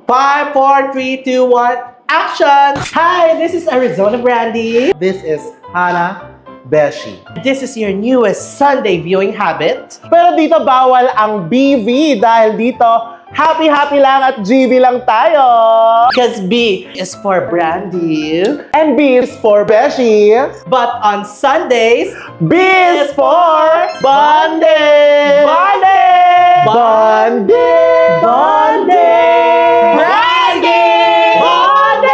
5, 4, 3, 2, 1, action! Hi, this is Arizona Brandy. This is Hannah Beshi. This is your newest Sunday viewing habit. Pero dito bawal ang BV dahil dito happy-happy lang at GB lang tayo. Because B is for Brandy. And B is for Beshi. But on Sundays, B is for Bonding! Bonding! Bonding! Bonding! Brandy! Bonding!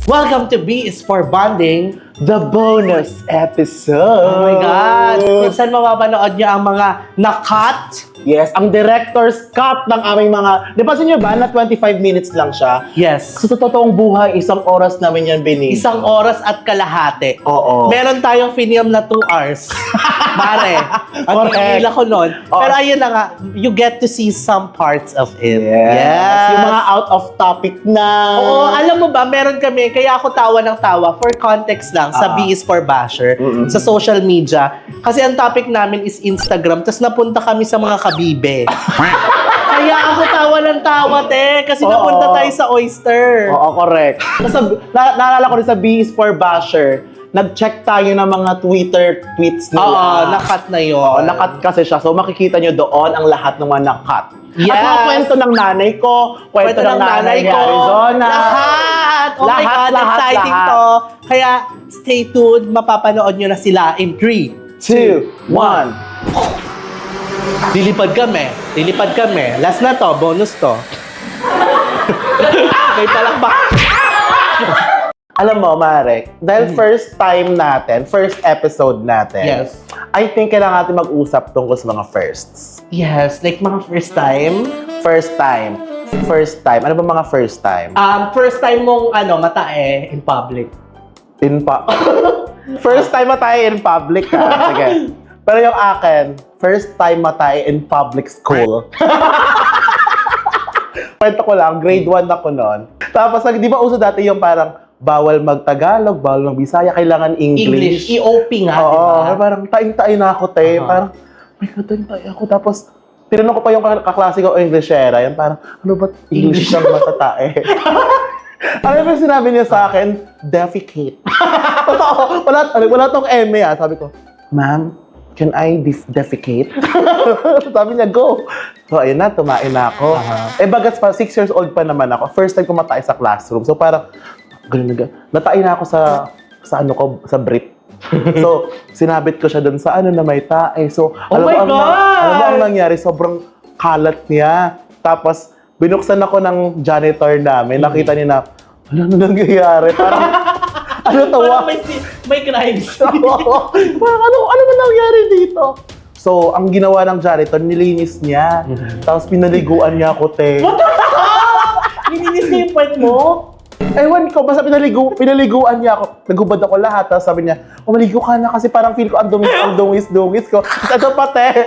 Welcome to B is for Bonding. The bonus episode. Oh my God! Kung saan mapapanood niyo ang mga na-cut? Yes, ang director's cut ng aming mga... Di ba nyo ba na 25 minutes lang siya? Yes. Sa totoong buhay, isang oras namin yan binigay. Isang oras at kalahati. Oo. Meron tayong film na 2 hours. Mare. Ang Correct. hihila ko nun. Oo. Pero ayun na nga, you get to see some parts of it. Yes. Yung mga out of topic na... Oo, alam mo ba, meron kami, kaya ako tawa ng tawa, for context lang, sa B is for Basher, sa social media. Kasi ang topic namin is Instagram, tapos napunta kami sa mga kabibe. Kaya ako tawa ng tawa, te, kasi Oo. napunta tayo sa Oyster. Oo, correct. Naalala ko rin sa B is for Basher, nag-check tayo ng mga Twitter tweets nila. Oo, nakat na yun. Oo, nakat kasi siya. So makikita nyo doon ang lahat ng mga nakat. Yes. At mga kwento ng nanay ko, kwento ng nanay ni Arizona. Lahat! Oh my God, exciting lahat. to. Kaya stay tuned, mapapanood nyo na sila in 3, 2, 1. Lilipad kami. Last na to, bonus to. May palakpak. Alam mo, Marek, dahil first time natin, first episode natin, Yes. I think kailangan natin mag-usap tungkol sa mga firsts. Yes, like mga first time. First time. Ano ba mga first time? First time mong matae in public. First time matay in public, ha? Sige. Pero yung akin, first time matay in public school. Kwento ko lang, grade 1 ako noon. Tapos, di ba uso dati yung parang bawal mag-Tagalog, bawal mag-Bisaya, kailangan English. EOP nga, di ba? Oo, parang taing-taing na ako, te. Parang, my God, taing-taing ako. Tapos, tinanong ko pa yung kaklase ko Englishera. Yan parang, ano ba English ng matatae? Alam mo sinabi niya sa akin, defecate. Totoo, wala tong M, ah. Sabi ko, ma'am, can I defecate? Sabi niya, go. So, ayun na, tumain na ako. Bagats pa, 6 years old pa naman ako. First time ko matay sa classroom. So, parang, natain na ako sa Brit. So, sinabit ko siya dun sa na may tae. So, alam mo ang nangyari, sobrang kalat niya. Tapos, binuksan ako ng janitor namin. Nakita niya na, ano nangyayari? Parang, Parang may crimes. Parang, ano nangyayari dito? So, ang ginawa ng janitor, nilinis niya. Tapos, pinaliguan niya ako, te. What the fuck? Nilinis niya yung puwet mo? Ewan ko, basta pinaliguan niya ako. Nagubad ako lahat. Tapos sabi niya, maligo ka na kasi parang feel ko ang dungis ko. Tapos ito pati,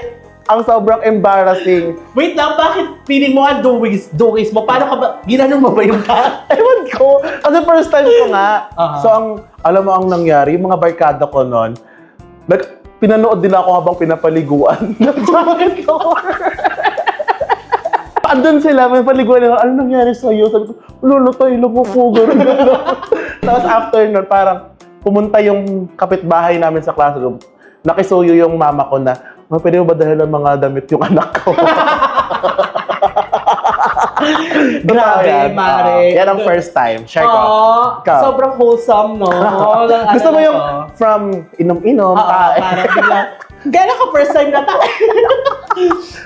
ang sobrang embarrassing. Wait lang, bakit feeling mo ang dungis mo? Paano ka ba, ginanong mo ba yung cat? Ewan ko. Kasi first time ko nga. Uh-huh. So, alam mo ang nangyari, yung mga barkada ko noon, pinanood din ako habang pinapaliguan. Bakit ko? Andun sila, may paliguan nila, ano nangyari sa'yo? Sabi ko, tayo lang ako, gano'n. Tapos after nun, parang pumunta yung kapitbahay namin sa classroom. Nakisuyo yung mama ko na, pwede mo ba dahil ng mga damit yung anak ko? Grabe, Mare. Yan ang first time. Share ko. Ikaw. Sobrang wholesome, no? Gusto mo yung from inom-inom, tae? Parang biglang, gano'n ka first time na tayo?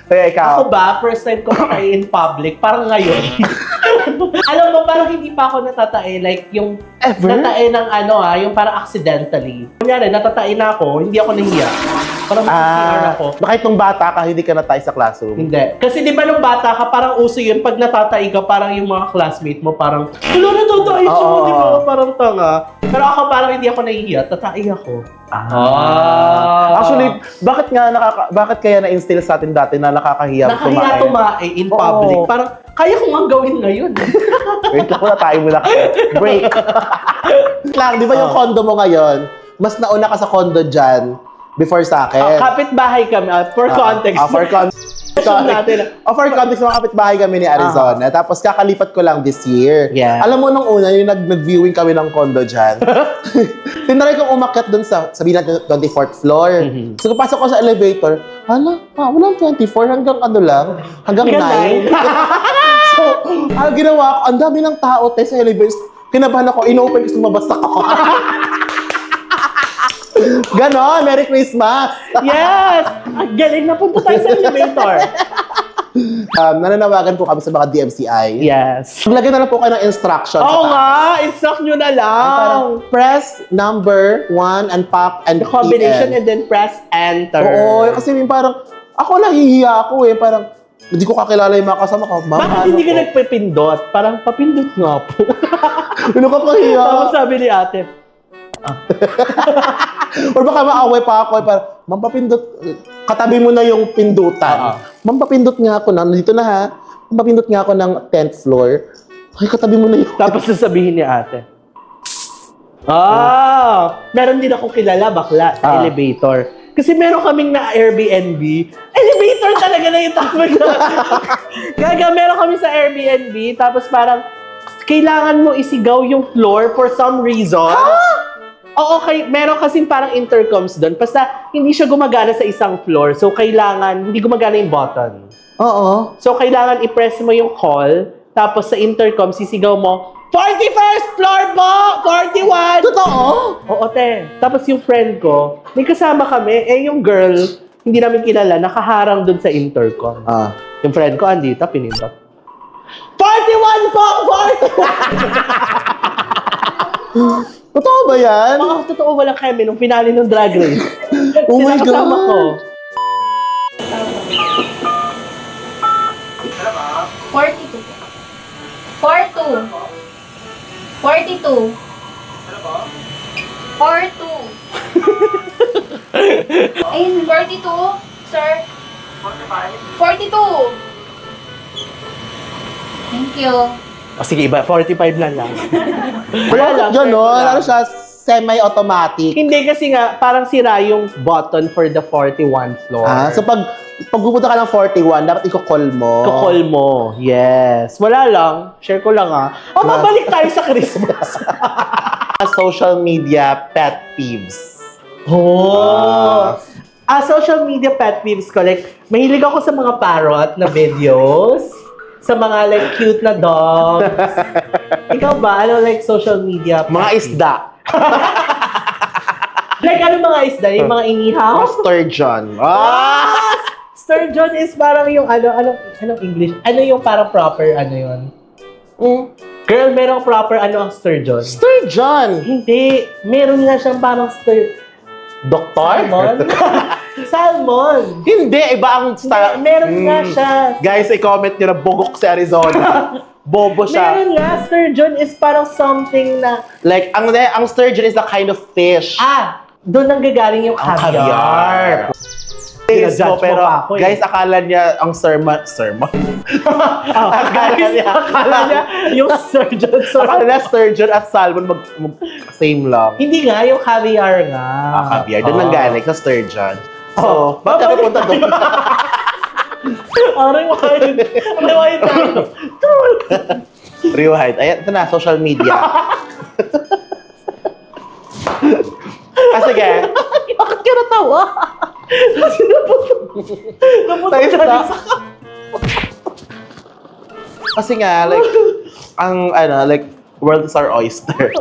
Kaya ikaw. Ako ba, first time ko tayo in public, parang ngayon. Alam mo, parang hindi pa ako natatae, like yung Ever? natae ng yung parang accidentally. Kunyari, natatae na ako, hindi ako nahiya. Parang CR ako. Bakit nung bata ka, hindi ka na tayo sa classroom? Hindi. Kasi di ba nung bata ka, parang uso yun, pag natatae ka, parang yung mga classmate mo, parang, hello, natatae siya, Oo. di ba? Parang tanga. Pero ako parang hindi ako nahihiya, tatae ako. Actually, bakit kaya na-instill sa atin dati na nakakahiya Nakahiya tumae in public. Oo. Parang, kaya ko nga gawin ngayon. Wait lang, tayo muna. Break. Lang, di ba yung condo mo ngayon, mas nauna ka sa condo dyan, before sa akin. Kapit-bahay kami. For context. For context. Assume natin. For context, mga kapitbahay kami ni Arizona. Tapos kakalipat ko lang this year. Yeah. Alam mo nung una, yung nag-viewing kami ng condo dyan. Tinry kong umakyat dun sa, sabihin natin, 24th floor. So, pasok ko sa elevator, walang 24, hanggang ano lang, hanggang 9. So, ang ginawa ko, ang dami ng tao, sa elevator, kinabahan ako, in-open ko, sumabas ako. Ganon, Merry Christmas! Yes! Ang galing na punta tayo sa elevator. Nananawagan po kami sa mga DMCI. Yes. Maglagay na lang po kayo ng instructions. Oo nga! Instruct nyo na lang. Parang press number 1 and pop and The combination EN. and then press enter. Oo, kasi parang, ako nahihiya ako parang, hindi ko kakilala yung mga kasama ko. Bakit hindi ka nagpipindot? Parang papindot nga po. Ano ka pahiya? Tapos sabi ni ate, Or baka maaway pa ako, parang, Ma'am, papindot, katabi mo na yung pindutan. Ma'am, papindot nga ako dito na ha. Ma'am, papindot nga ako ng 10th floor. Ay, katabi mo na yung... tapos sasabihin ni ate, meron din akong kilala bakla sa elevator. Kasi meron kaming na Airbnb. Elevator talaga na yung topic na. Gaga, meron kami sa Airbnb. Tapos parang, kailangan mo isigaw yung floor for some reason. Oo, meron kasing parang intercoms doon. Basta hindi siya gumagana sa isang floor. So, hindi gumagana yung button. Oo. So, kailangan i-press mo yung call. Tapos sa intercom, sisigaw mo, 41st floor po! 41! Totoo? Oo, te. Tapos yung friend ko, may kasama kami. Yung girl, hindi namin kilala, nakaharang doon sa intercom. Yung friend ko, andito, pinindot. 41 po! 41! Totoo ba yan? Totoo, walang kemi nung finale ng Drag Race. Oh my kasama God! ko. 42. 42. 42. 42. Ayun, 42, sir. 42. Thank you. Sige, iba, 45 lang. Wala lang. Ganon, ano siya, semi-automatic. Hindi kasi nga, parang sira yung button for the 41 floor. So pag pupunta ka ng 41, dapat i-call mo. Kukol mo. Yes. Wala lang. Share ko lang babalik tayo sa Christmas. Social media pet peeves. Social media pet peeves ko. Like, mahilig ako sa mga parrot na videos. Sa mga like cute na dogs. Ikaw ba? Ano like social media? Mga isda. Like ano mga isda? Yung mga inihaw? Sturgeon. Sturgeon is parang yung anong English? Ano yung parang proper yun? Girl, merong proper ang sturgeon? Sturgeon! Hindi. Meron nga siyang parang Doktor? Salmon? Salmon! Hindi, iba ang style. Meron nga siya. Guys, i-comment nyo na bugok si Arizona. Bobo siya. Meron nga, sturgeon is parang something na... Like, ang sturgeon is a kind of fish. Doon nang gagaling yung caviar. Yes, Pinajudge mo pero pa ako, guys, akala niya ang sermon. Akala niya yung sturgeon. Akala niya sturgeon at salmon same lang. Hindi nga, yung caviar nga. Caviar. Doon lang galing sa sturgeon. So, bakit pupunta doon? Rewind. Rewind tayo. Rewind. Ayan, ito na, social media. Sige. Bakit ka natawa? Kasi napunta siya sa... Kasi nga, like, world is our oyster.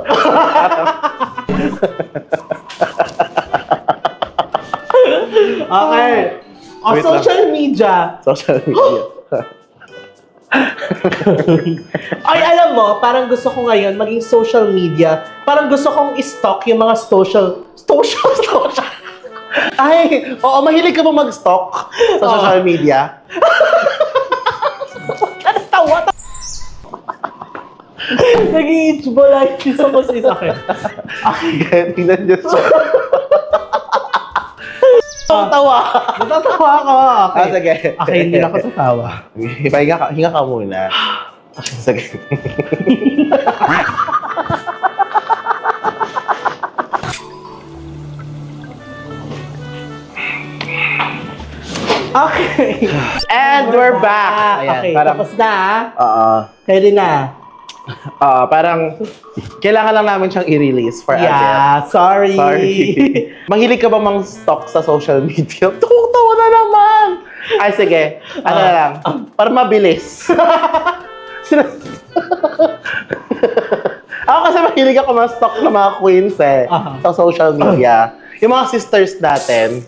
Okay. Wait Social media. Social media. Ay, alam mo, parang gusto ko ngayon maging social media. Parang gusto kong i-stalk yung mga social. Ay, oo, mahilig ka ba mag-stalk sa social media? Tawa. Nag-i-itch-bolitis ako sa akin. Tingnan niyo siya. Tawa. Natatawa ako. Okay. Sige. Okay, hindi na ako tatawa. Hinga ka muna. Sige. Okay. And we're back. Ayan, Okay, parang, tapos na ah. Oo. Pwede na. Parang, kailangan lang namin siyang i-release for a bit. Yeah, sorry. Sorry. Mahilig ka ba mang stalk sa social media? Tawa na naman! Ay, sige. Ano na lang. Para mabilis. Ako kasi mahilig ako ma-stalk ng mga queens sa social media. Yung mga sisters natin.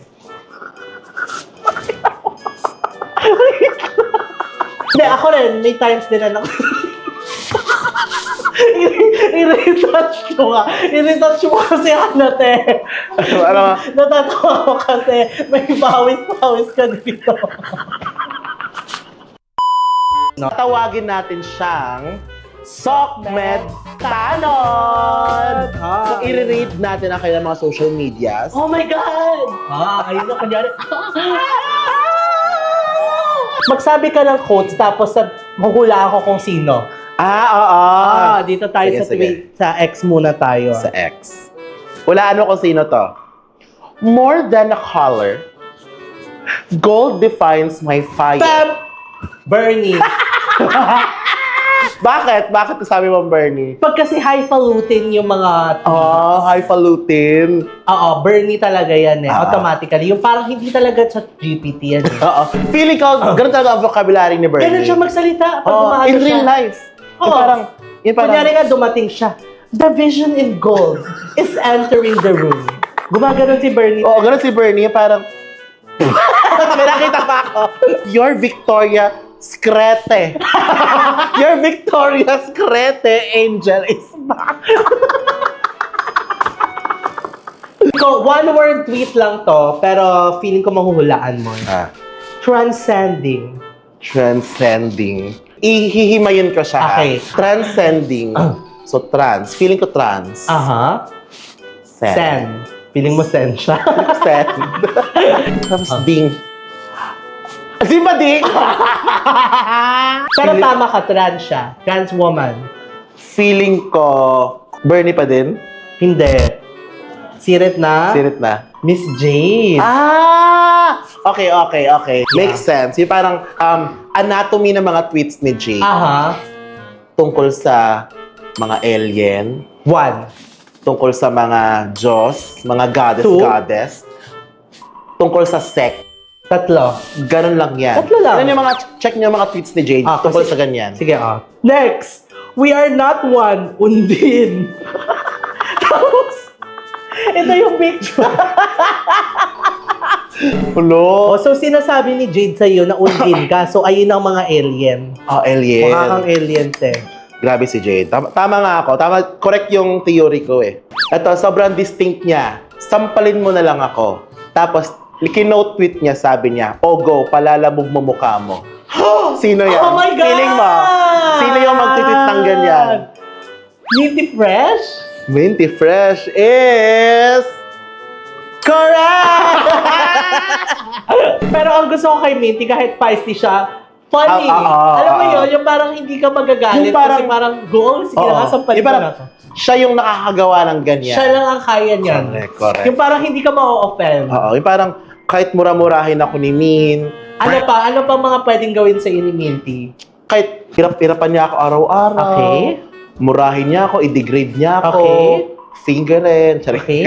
Hindi, ako rin. May times din na I-retouch ko nga. I-retouch mo kasi hanate. Ano? Natatawa ko kasi may pawis-pawis ka dito. Tawagin natin siyang Sokmed Tanon! So, i-read natin ang kailang mga social medias. Oh my God! Ayun na, kunyari. Magsabi ka ng quotes, tapos mahula ako kung sino. Oo. Dito tayo Sige, sa X muna tayo. Sa X. Hulaan mo kung sino to. More than a color, gold defines my fire. Bam! Bernie. Bakit? Bakit sabi mo, Bernie? Pag kasi highfalutin yung mga... Highfalutin. Oo, Bernie talaga yan Ah. Automatically. Yung parang hindi talaga sa GPT yan Oo. Feeling ko, ganun talaga ang vocabulary ni Bernie. Ganun siya magsalita pag Oo, umaano in siya. real life. Yung Oo. parang, Kunyari nga dumating siya. The vision in gold is entering the room. Gumaganon si Bernie. Oo, ganun si Bernie, yung parang, may nakita pa ako. Your Victoria Screte. Your Victoria Screte angel is back. Ikaw, one word tweet lang to, pero feeling ko mahuhulaan mo. Transcending. Transcending. Ihihimayin ko siya. Okay. Transcending. So, trans. Feeling ko trans. Aha. Sen. Feeling mo sen siya. Send. Tapos ding. Di ba ding? Pero tama ka, trans siya. Trans woman. Feeling ko, Bernie pa din? Hindi. Sirit na? Sirit na. Miss Jade. Okay. Makes sense. Yung parang anatomy ng mga tweets ni Jade Aha. tungkol sa mga alien, One. tungkol sa mga Diyos, mga Two. goddess, tungkol sa sect. Tatlo. Ganun lang yan. Tatlo lang. Yan yung mga, check niyo yung mga tweets ni Jade tungkol sa ganyan. Sige, Next. We are not one, undin. Tapos, ito yung picture. Hello? So, sinasabi ni Jade sa'yo na undin ka. So, ayun ang mga alien. Alien. Mukha kang alien, te. Grabe si Jade. Tama nga ako. Correct yung theory ko eh. Ito, sobrang distinct niya. Sampalin mo na lang ako. Tapos, kinote tweet niya, sabi niya, go, palalabog mo mukha mo. Sino yan? Oh my God! Feeling mo? Sino yung mag-tweet ng ganyan? Minty Fresh? Minty Fresh is... Correct! Pero ang gusto ko kay Minty, kahit feisty siya, funny. Alam mo yun, yung parang hindi ka magagalit Yung parang- kasi parang go, sige na, sampalin Yung mo parang, na to. siya yung nakakagawa ng ganyan. Siya lang ang kaya niyan. Correct. Yung parang hindi ka ma-offend. Yung parang kahit mura-murahin ako ni Min, Ano pa mga pwedeng gawin sa ni Minty? kahit hirap-hirapan niya ako araw-araw. Okay. Murahin niya ako, i-degrade niya ako. Okay. Fingerin. Sorry. Okay?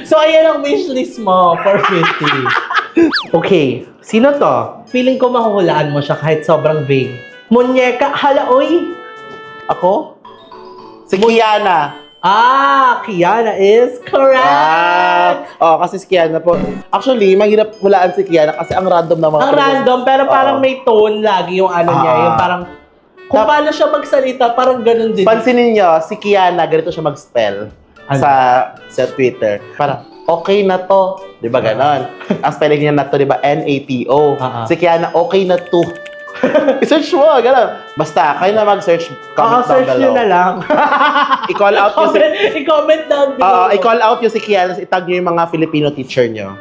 So, ayan ang wishlist mo for 50. Okay. Sino to? Feeling ko mahuhulaan mo siya kahit sobrang vague. Munyeka, halaoy! Ako? Si Kiana. Kiana is correct! Kasi si Kiana po. Actually, mahirap hulaan si Kiana kasi ang random na mga Ang random, pero parang may tone lagi yung ano niya. Yung parang, kung paano siya magsalita, parang ganun din. Pansinin niyo, si Kiana, ganito siya mag-spell sa Twitter. Parang, okay na to. Di ba ganon? Ang spelling niya na to, di ba? N-A-T-O. Si Kiana, okay na to. I-search mo, gano'n. Basta, kayo na mag-search. Comment down search below. nyo na lang. I-call out yung si... I-comment down below. I-call out yung si Kiana, itag nyo yung mga Filipino teacher nyo.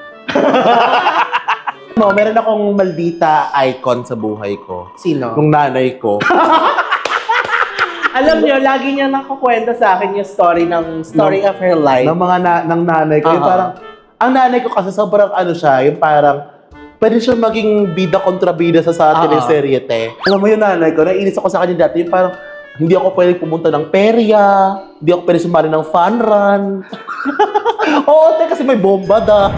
Meron akong maldita icon sa buhay ko. Sino? Nung nanay ko. Alam nyo, lagi niya nakakwento sa akin yung story of her life. ng nanay ko. Yung parang, ang nanay ko kasi sobrang ano siya, yung parang, pwede siya maging bida kontra bida sa teleserye, te. Alam mo yung nanay ko, naiinis ako sa kanya dati, yung parang, hindi ako pwede pumunta ng perya, hindi ako pwede sumali ng fun run. Oo, te, kasi may bomba daw.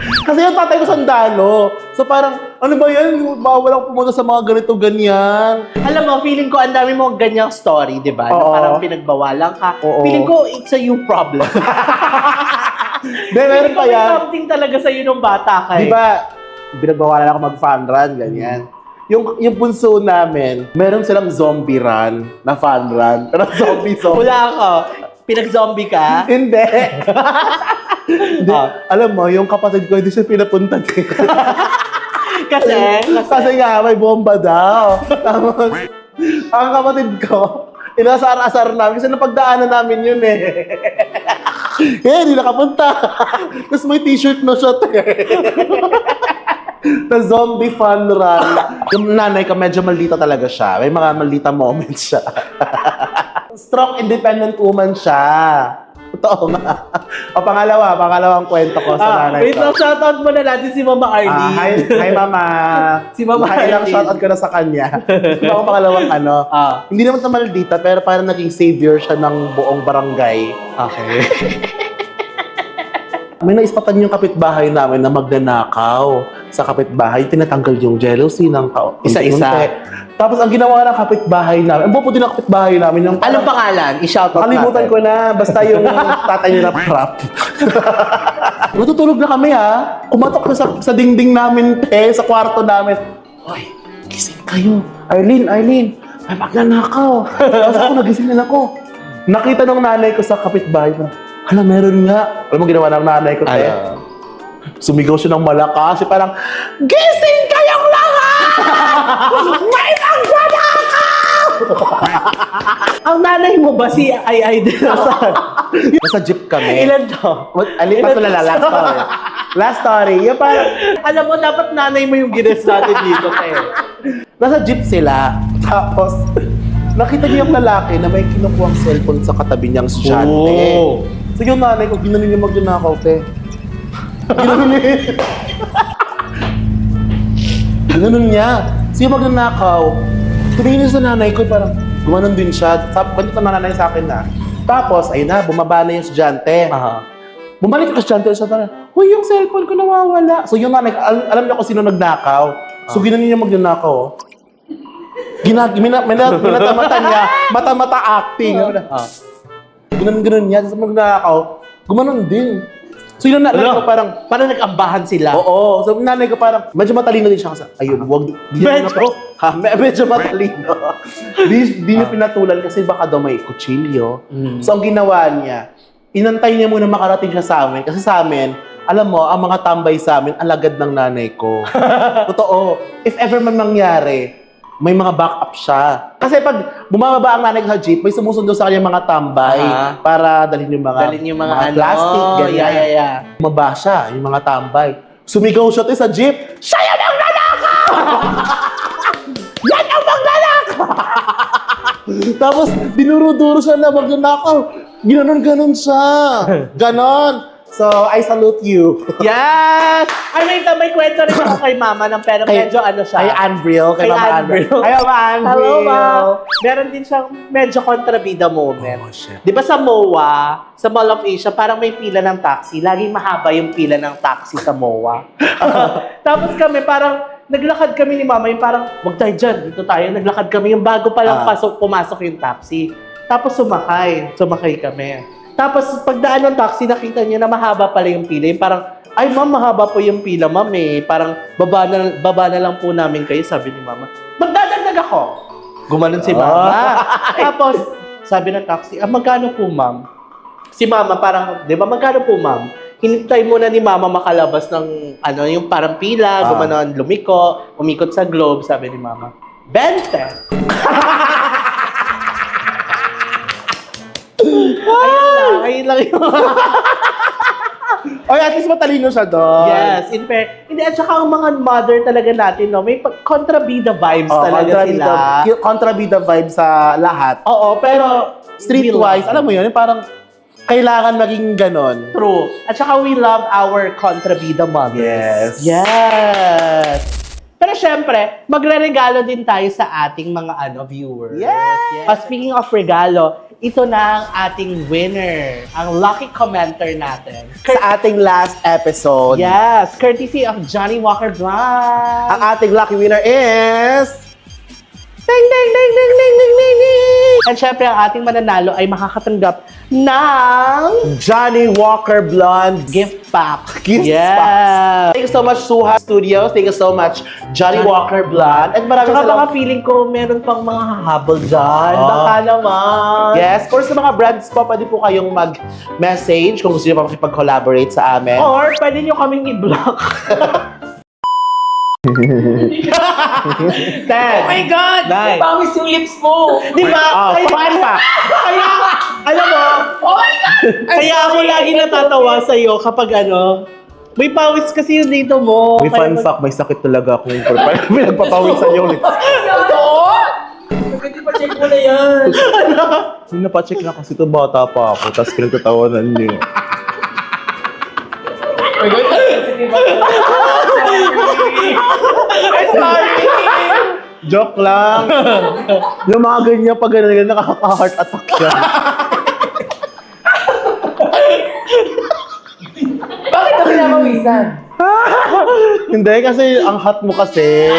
Kasi yung tatay ko sandalo. So parang, ano ba yan? Bawal ako pumunta sa mga ganito, ganyan. Alam mo, feeling ko ang dami mo ganyang story, di ba? Na Oo. parang pinagbawalan ka. Oo. Feeling ko, it's a you problem. Hindi, meron pa May yan. something talaga sa'yo nung bata ka Di ba, binagbawalan ako mag-fun run, ganyan. Yung punso namin, meron silang zombie run na fun run. Pero zombie. Wala ako. Pinag-zombie ka? Hindi. Hindi. Ah. Alam mo, yung kapatid ko, hindi siya pinapunta din. Kasi Kasi nga, may bomba daw. Tapos, ang kapatid ko, inasar-asar namin kasi napagdaanan namin yun eh. Hindi nakapunta. Tapos may t-shirt na siya. The zombie fun run. Yung nanay ko, medyo maldita talaga siya. May mga maldita moments siya. Strong, independent woman siya. Totoo nga. O pangalawang kwento ko sa nanay wait ko. lang, shoutout mo na natin si Mama Arlene. Hi mama. Si Mama Ilang Arlene. shoutout ko na sa kanya. Ito ako pangalawang ano. Hindi naman ito maldita, pero parang naging savior siya ng buong barangay. Okay. May naispatan yung kapitbahay namin na magnanakaw sa kapitbahay. Tinatanggal yung jealousy ng tao. Isa-isa. Unti-unti. Tapos ang ginawa ng kapitbahay namin, ang bubuti ng kapitbahay namin, yung Anong pangalan? I-shoutout nakalimutan natin. ko na, basta yung tatay nila prop. Natutulog na kami ha. Kumatok na sa dingding namin, sa kwarto namin. Hoy, gising kayo. Arlene, may magnanakaw. Tapos ako, nagising na ako. Nakita ng nanay ko sa kapitbahay na, hala, meron nga. Alam mo ginawa ng nanay ko, te? Sumigaw siya ng malakas. Parang, gising kayong lahat! May magnanakaw! Ang nanay mo ba si Ay din? Nasa jeep kami. Ilan to? Alin pa tulala, last story. Last story. Yung parang, Alam mo, dapat nanay mo yung gines natin dito, te. nasa jeep sila. Tapos, nakita niya yung lalaki na may kinukuhang cellphone sa katabi niyang estudyante. Oh. So yung nanay ko, ginanon niya magnanakaw, te. Ginanon niya. Ginanon niya. So yung magnanakaw, tumingin sa nanay ko, parang gumanon din siya. Ganito na nanay sa akin na. Tapos, ayun na, bumaba na yung estudyante. Bumalik yung estudyante, siya parang, huy, yung cellphone ko nawawala. So yung nanay, alam niya kung sino nagnakaw. So ginanon niya magnanakaw, oh. Minatamata niya, mata-mata acting. Ganun niya, tapos magnakaw, gumanon din. So yung nanay ko parang, Parang nag-ambahan sila. oo. So yung nanay ko parang, medyo matalino din siya kasi, ayun, wag, medyo matalino. Di niya pinatulan kasi baka daw may kutsilyo. So ang ginawa niya, inantay niya muna makarating siya sa amin. Kasi sa amin, alam mo, ang mga tambay sa amin, alagad ng nanay ko. Totoo. If ever man mangyari, may mga backup siya. Kasi pag bumababa ang nanay ko sa jeep, may sumusundo sa kanya mga tambay para dalhin yung mga, plastic, ganyan. Yeah. Bumaba siya, yung mga tambay. Sumigaw siya sa jeep, siya yan ang lalakaw! Yan ang magnanakaw! Tapos, dinuro-duro siya na magnanakaw. Ginanon-ganon siya. Ganon. So, I salute you. Yes! Ay, may kwento rin ako kay mama ng pero medyo ano siya. Kay Anbril. Kay Mama Anbril. Ay, Mama Anbril. Hello, ma. Meron din siyang medyo kontrabida moment. Oh, shit. Di ba sa MOA, sa Mall of Asia, parang may pila ng taxi. Laging mahaba yung pila ng taxi sa MOA. Tapos kami, parang naglakad kami ni mama, yung parang, wag tayo dyan, dito tayo. Naglakad kami, yung bago pa lang pumasok yung taxi. Tapos sumakay kami. Tapos pagdaan ng taxi, nakita niya na mahaba pala yung pila. Yung parang, ay ma'am, mahaba po yung pila ma'am eh. Parang baba na lang po namin kayo, sabi ni mama. Magdadagdag ako. Gumanon si mama. Tapos, sabi ng taxi, magkano po ma'am? Si mama parang, di ba, magkano po ma'am? Hinintay muna ni mama makalabas ng, yung parang pila, gumanon, lumiko, umikot sa globe, sabi ni mama. 20! Ayun lang yung... Oy, at least matalino siya doon. Yes, in fair. Hindi, at saka ang mga mother talaga natin, no, may kontrabida vibes talaga sila. Kontrabida vibes sa lahat. Oo, pero Streetwise, alam mo yun, yung parang kailangan maging ganon. True. At saka we love our kontrabida mothers. Yes. Yes. Pero syempre, magre-regalo din tayo sa ating mga viewers. Yes. Speaking of regalo, ito na ang ating winner. Ang lucky commenter natin. Sa ating last episode, Yes, courtesy of Johnny Walker Blanc. ang ating lucky winner is... Ding, ding, ding, ding, ding, ding, ding, ding. And syempre, ang ating mananalo ay makakatanggap ng Johnny Walker Blonde gift pack. Gift yes. pack. Thank you so much, Suha Studios. Thank you so much, Johnny Walker Blonde. At maraming Tsaka baka salamat. feeling ko meron pang mga hahabol dyan. Ah. Baka naman. Yes, for sa mga brands po, pwede po kayong mag-message kung gusto nyo pa makipag-collaborate sa amin. Or pwede nyo kaming i-block. Ten. Oh my God! Nine. Pawis yung lips mo! Di ba? Fun fact. Kaya, alam mo, Oh my God! kaya ako lagi natatawa sa'yo kapag may pawis kasi yung dito mo. May Kaya fun fact, may sakit talaga akong pinagpapawisan yung lips. Totoo? Pwede pa check mo na yan. Yung napacheck na kasi ito bata pa ako, tapos pinagtatawanan niyo. Oh my God! Sige ba? sorry. Joke lang. Yung mga ganyan, pag ganyan, nakaka-heart attack siya. Bakit ako namawisan? Hindi, kasi ang hot mo kasi.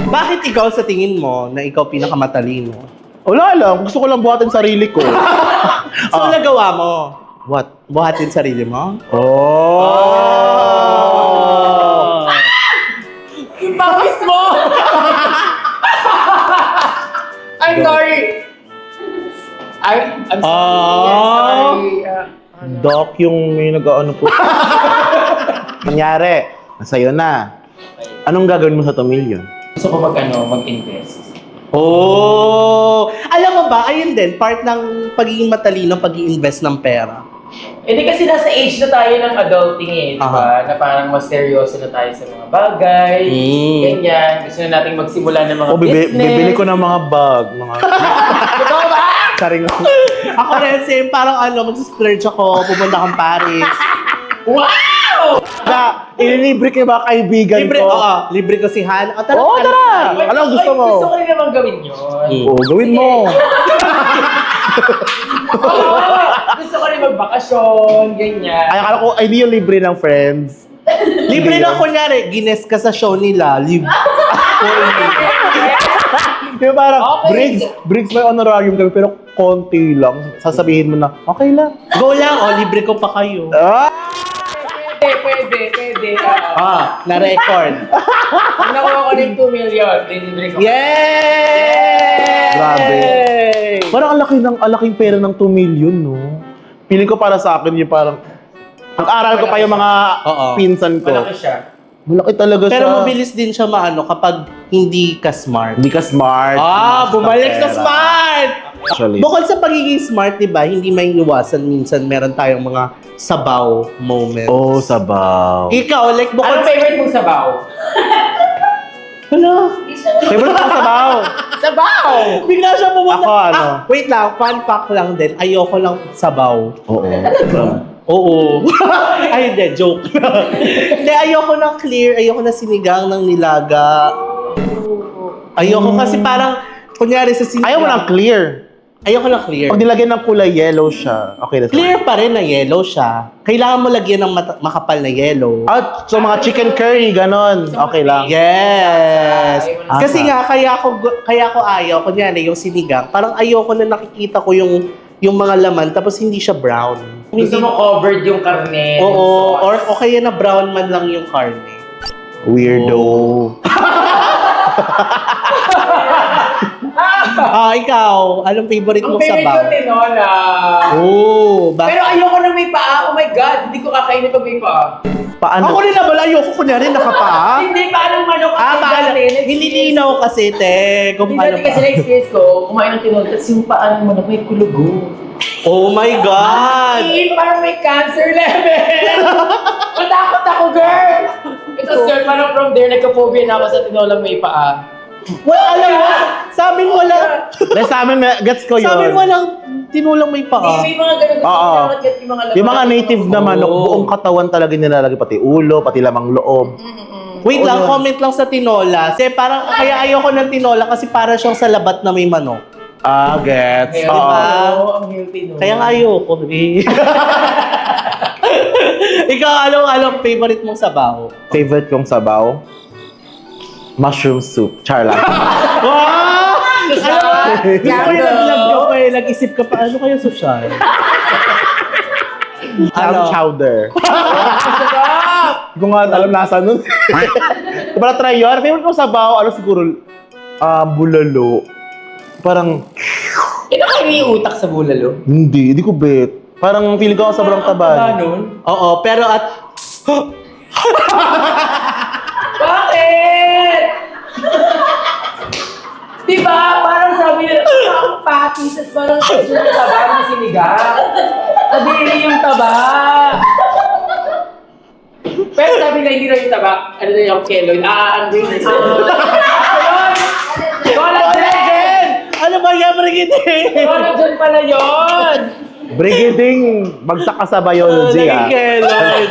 Bakit ikaw sa tingin mo na ikaw pinakamatalino? Wala lang, gusto ko lang buhatin sarili ko. So, nagawa mo? What? Buhatin sarili mo? Oh! Yung pawis mo! I'm sorry! I'm sorry. Doc, yung may nag-ano po. Nangyari, nasa'yo na. Anong gagawin mo sa 2 million? Gusto ko mag-invest. Oh! Alam mo ba, ayun din, part ng pagiging matalino, pag-i-invest ng pera. Hindi kasi nasa age na tayo ng adulting di ba? Na parang mas seryoso na tayo sa mga bagay. Ganyan. Gusto na nating magsimula ng mga business. Bibili ko ng mga bag. Mga... Totoo ba? Saring Ako rin, same, parang mag-splurge ako, pupunta kang Paris. Wow! na, ililibre ko yung mga kaibigan Libre, ko. libre ko si Han. O, tara, Oo, tara! tayo. Ano gusto mo? Gusto ko rin naman gawin yun. Oo, gawin mo. Oo, gusto ko rin magbakasyon, ganyan. Ay, akala ko, ay, di yung libre ng friends. Libre na kunyari, gines ka sa show nila. Yung parang, Okay. Briggs may honorarium kami, pero konti lang. Sasabihin mo na, okay lang. Go lang, libre ko pa kayo. Ah! Pwede. Na-record. Pag nakuha ko ng 2 million, delivery ko. Yay! Grabe. Parang ang laking pera ng 2 million, no? Feeling ko para sa akin yung parang, pag-aral ko pa yung mga pinsan ko. Malaki siya. Malaki talaga siya. Pero mabilis din siya kapag hindi ka smart. Hindi ka smart. Bumalik sa smart! Actually. Bukod sa pagiging smart, di ba, hindi may iwasan minsan meron tayong mga sabaw moments. Oh, sabaw. Ikaw, like, bukod Anong favorite mong sabaw? Ano? Favorite ko sabaw. Sabaw! Bigla siya pumunta. Ako, ano? Wait lang, fun fact lang din. Ayoko lang sabaw. Oo. Oo. Ay, hindi. Joke. Hindi, ayoko ng clear. Ayoko na sinigang ng nilaga. Ayoko kasi parang, kunyari sa sinigang. Ayaw mo ng clear. Ayoko ng clear. Pag nilagyan ng kulay yellow siya, okay na siya. Clear pa rin na yellow siya. Kailangan mo lagyan ng makapal na yellow. At so mga chicken curry, ganon. Okay lang. Yes. Ah. Kasi nga, kaya ko ayaw. Kunyari, yung sinigang, parang ayoko na nakikita ko yung mga laman, tapos hindi siya brown. Gusto mo covered yung karne. Oo, or kaya na brown man lang yung karne. Weirdo. Ikaw, anong favorite Ang mong favorite sabaw? ko tinola. Bakit? Pero ayoko na may paa. Oh my God, hindi ko kakainin pag may paa. Paano? Ako rin naman, ayoko kunyari nakapaa. Hindi, paanong manok kasi Paano? dati. na-experience Hinilinaw kasi, te. Kung Hindi paano dati kasi pa. na-experience ko, kumain ng tinola, tapos yung paa ng manok may kulugo. Oh my God! Parang may cancer level! Matakot ako, girl! Ito, sir, parang from there, nagka-phobia na ako sa tinolang may paa. Well, alam mo, sa amin walang, Dahil sa amin, gets ko yun. sa amin walang tinulang may paa. May mga ganun. Oo. Yung mga Yung mga native na manok, Oo. buong katawan talaga nilalagay, pati ulo, pati lamang loob. Wait lang, comment lang sa tinola. Kasi parang, kaya ayoko ng tinola kasi para siyang sa labat na may manok. Ah, gets. Kaya, Oo. ang healthy no? Kaya nga ayoko. Eh. Ikaw, anong favorite mong sabaw? Favorite kong sabaw? Mushroom soup. Char lang. Wow! Gusto ko yung naglag ka pa eh. Nag-isip ka pa, ano kayo social? Chowder. Hindi ko nga alam nasa nun. Para try yun. Favorite kong sabaw, ano siguro, bulalo. Parang, Ito kayo yung utak sa bulalo. hindi ko bet. Parang feeling ko sobrang taba. Nun? Oo, pero at... Bakit? Diba? Parang sabi nila, ang patis at parang yung taba ng sinigang. Adili yung taba. Pero sabi na hindi na yung taba, ano na yung keloid? Ano yun? Collagen! Ano ba yan, Brigitte? Collagen pala yun! Brigading, bagsak ka sa biology, ah. Nakikelod.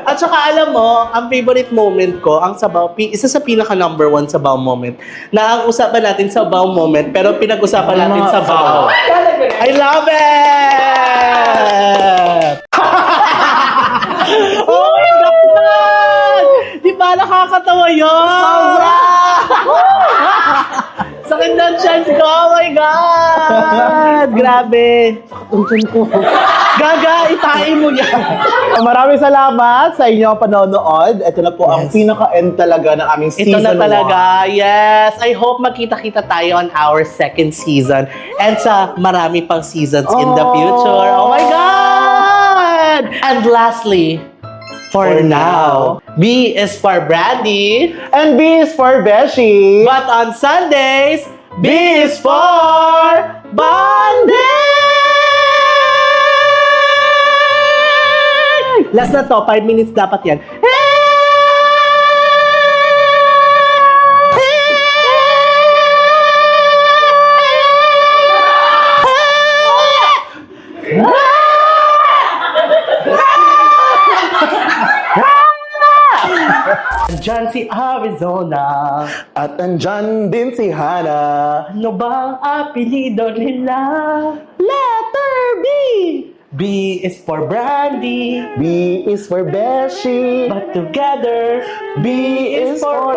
At saka alam mo, ang favorite moment ko, ang sabaw, isa sa pinaka number 1 sabaw moment, na ang usapan natin sabaw moment, pero pinag-usapan natin sabaw. I love it! Oh my God! Di ba nakakatawa yun? Sakit ng chance ko! Oh my God! Grabe! Sakit ko. Gaga, itain mo yan! Maraming salamat sa inyong panonood. Ito na po ang pinaka-end talaga ng aming Ito season na talaga, yes! I hope magkita-kita tayo on our second season and sa marami pang seasons in the future. Oh my God! And lastly, for now, B is for Brandy. 1. And B is for Beshi. But on Sundays, B is for Bonding! Last na to, 5 minutes dapat yan. Diyan si Arizona. At andyan din si Hana. Ano ba ang apelido nila? Letter B! B is for Brandy. B is for Beshi. But together, B is for